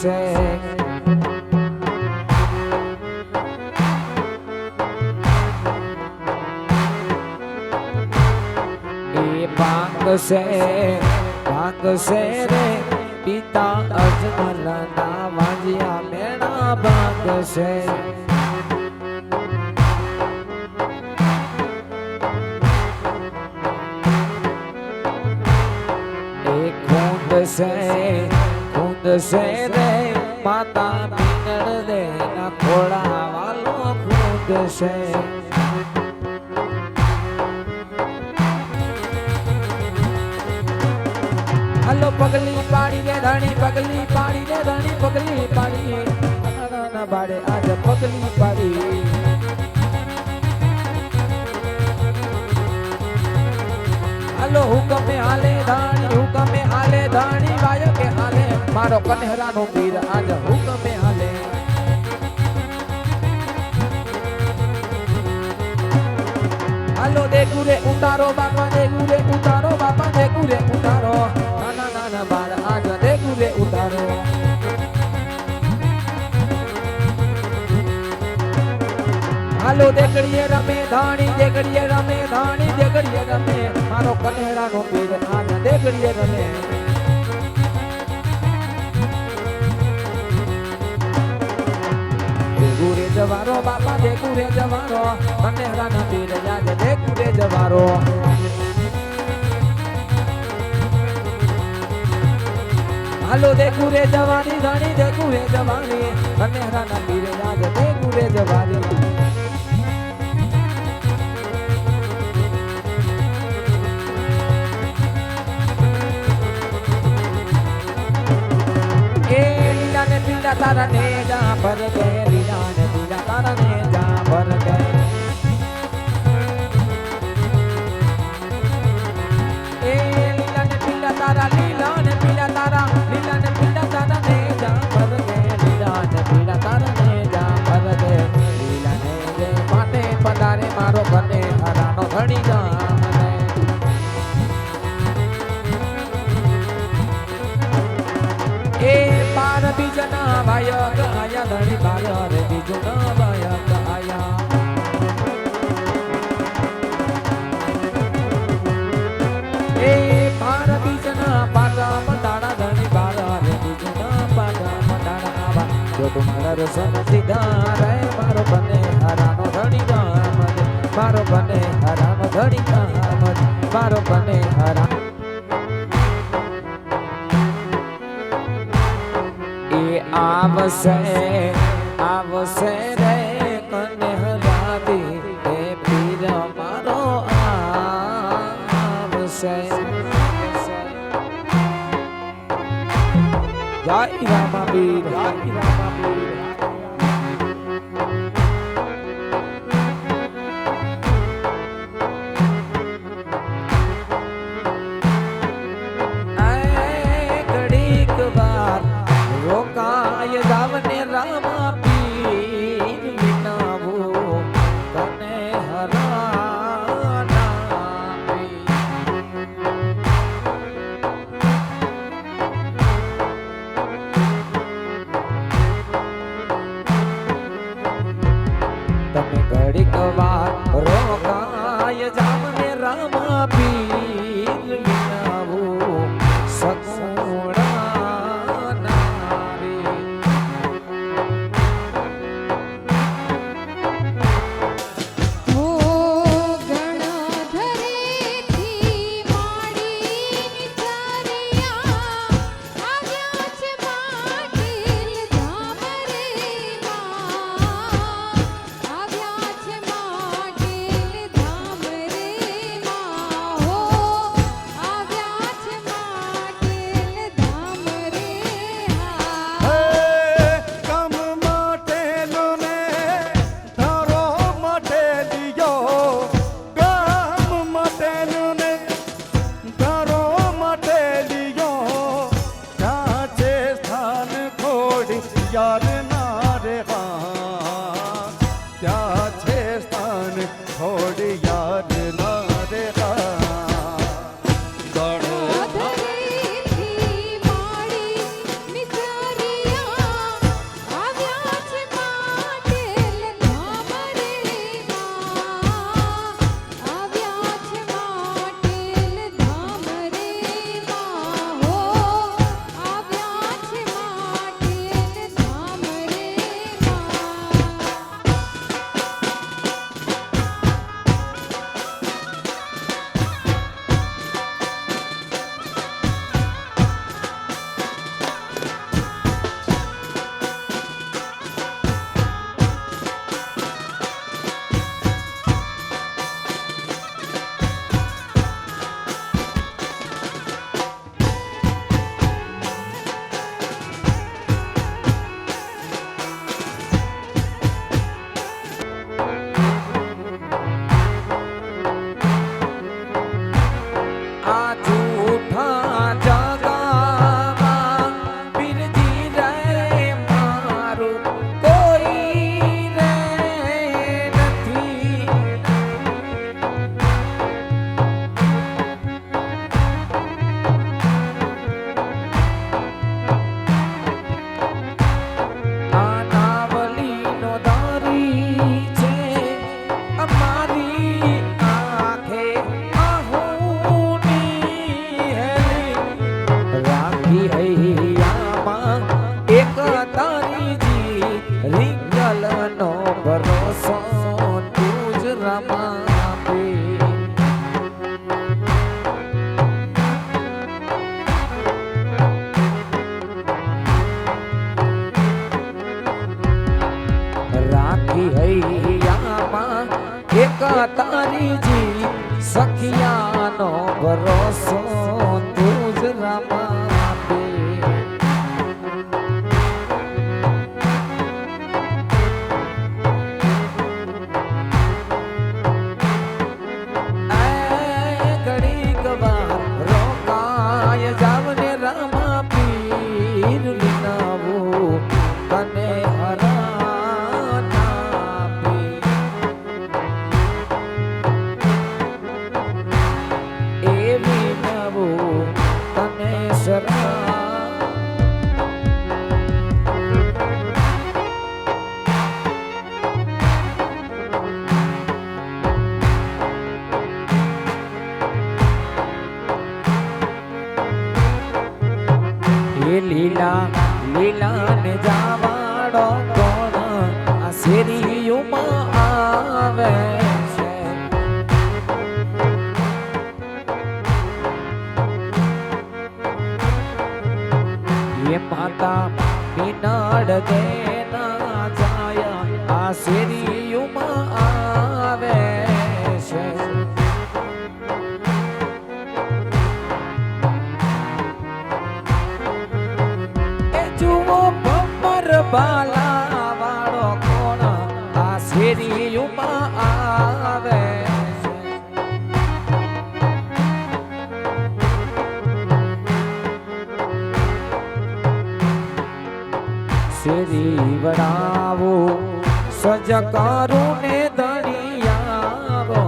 છે ભાગશે રે પિતા અજમલ ના વાંજિયા મેણા ભાગશે ખૂંદ છે રે માતા પીનળ દે ના ખોડા વાલો ખૂંદ છે હલો પગલી પાડી રે ધણી પગલી પાડી રે ધણી પગલી પાડી ના બાડે આજ પગલી પાડી હલો હુકમે હાલે ધાણી વાય કે હાલે મારો કન્હરાનો પીર આજ હુકમે હાલે હાલો દેખુરે ઉતારો બાપા દેખુરે ઉતારો નાના બાળ આજ દેખુરે ઉતારો હાલો દેખડીએ રમે ધાણી મારો કન્હરાનો પીર આજ દેખડીએ રમે દેખુરે જવારો બાપા દેખુરે જવારો કન્હરાના પીર આજ દેખુરે જવારો હાલો દેખુરે જવાની ધણી દેખુરે જવાની કન્હરાના પીર આજ દેખુરે જવાની લીલા તારા ને જા ભર ગયે લીલા ને પીલા તારા ને જા ભર ગયે એ લીલા ને પીલા તારા ને પીલા તારા ને જા ભર ગયે લીલા ને પીલા તારા ને જા ભર ગયે લીલા ને જે પાટે પધારે મારો બને હરાનો ધણી જા પાર બીજના વાયક આયા ધણી પાર રે બીજના વાયક આયા એ પાર બીજના પાટા મંડાણા ધણી પાર રે બીજના પાટા મંડાણા આવા જો તુમારા રસન સીધા રે મારો બને હરાનો ધણી ગામ મારો બને હરાનો ધણી ગામ મારો બને હરા આવશે રે કન્હરાતી એ પીર મારો આવશે જય રામાપીર ઘડીક વાર રોકાય જાવને રામા પીર વિનાવો તને હરાના તમે ઘડીક વાર રોકાય જાવને રામા પીર વિનાવો સગુણા ધરેથી માડી નિચારિયા રાખી હૈયામાં એક તારી જી રીંગલ નો ભરોસો તું જ રમાપે રાખી હૈયામાં એક તારી જી સખિયાનો ભરોસો તું જ રમાપે ઘડીક વાર રોકાય જાવને રામા પીર લીનાવું તને લીલા લીલા ને જાવાડો કોણ આ શેરીયુમાં આવે છે એ માતા પીનાડ દે ના જાય આ શેરીયુમાં આવે છે બાલા વાળો કોણ આ શેરીયુમાં આવે શેરી વડાવો સજ કરું ને દરિયાવો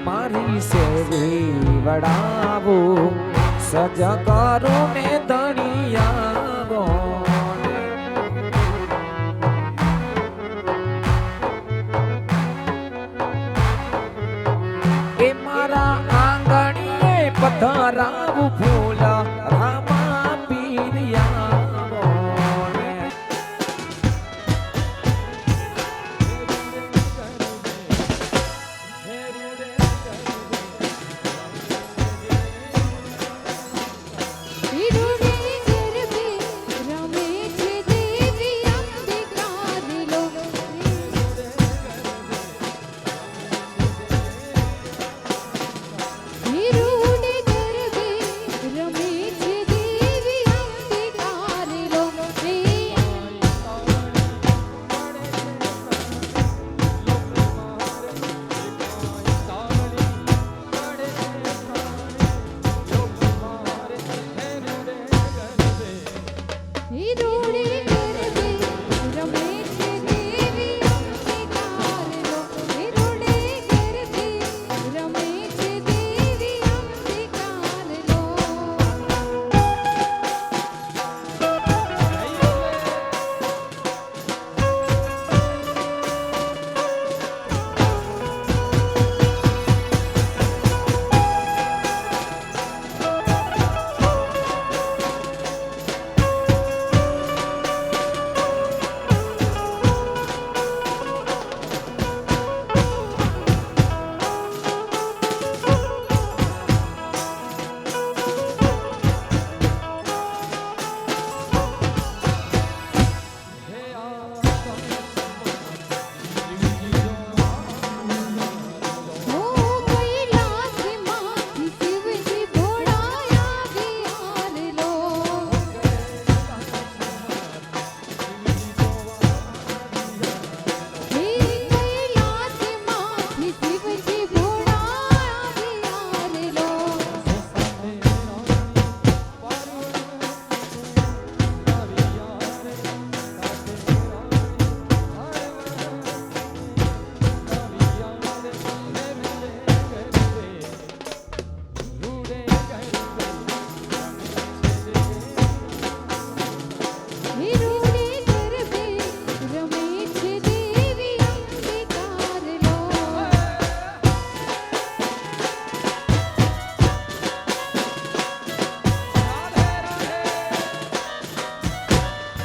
મારી શેરી વડાવો સજ કરો ને દરિયાવો એ મારા આંગણીએ પધરાવું ફૂલ